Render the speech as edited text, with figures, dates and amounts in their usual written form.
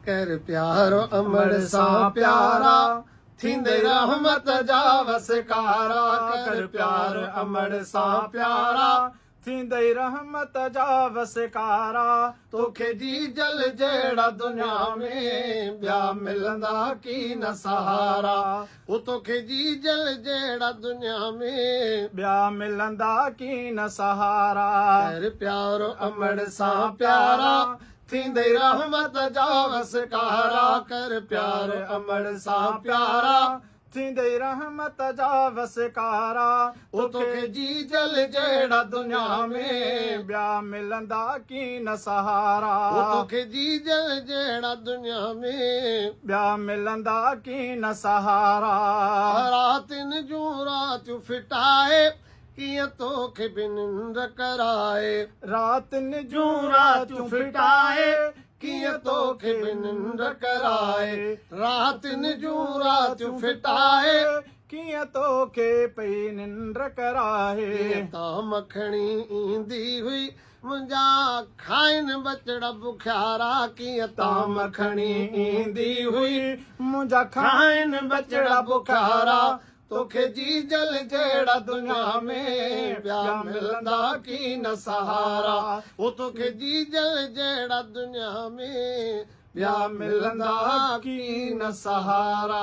कर प्यारो अमड़ सा प्यारा थींदे रहमत जा वसकारा कर प्यार अमड़ सा प्यारा थींदे रहमत जा वसकारा तोखे जी जल जेड़ा दुनिया में ॿिया मिलंदा की न सहारा वो तोखे जी जल जेड़ा दुनिया में ॿिया मिलंदा की न सहारा कर प्यारो अमड़ सा प्यारा थींदे रहमत जा वसकारा कर प्यार अमड़ सा प्यारा थींदे रहमत जा वसकारा वो तोखे जी जल जेड़ा दुनिया में ॿिया मिलंदा की न सहारा वो तोखे जी जल जेड़ा दुनिया में ॿिया मिलंदा की न सहारा रातिन जूं रातियूं फिटाए कीअं तोखे बि निंड कराए रातिन जूं रातियूं फिटाए कीअं तोखे बि निंड कराए रातिन जूं रातियूं फिटाए कीअं तोखे पई निंड कराए ता मखणी ईंदी हुई मुंहिंजा खाइन बचड़ा बुखारा कीअं ता मखणी ईंदी हुई मुंहिंजा खाइन बचड़ा बुखारा तोखे जी जल जेड़ा दुनिया में ॿिया मिलंदा की न सहारा वो तोखे जी जल जेड़ा दुनिया में ॿिया मिलंदा की न सहारा।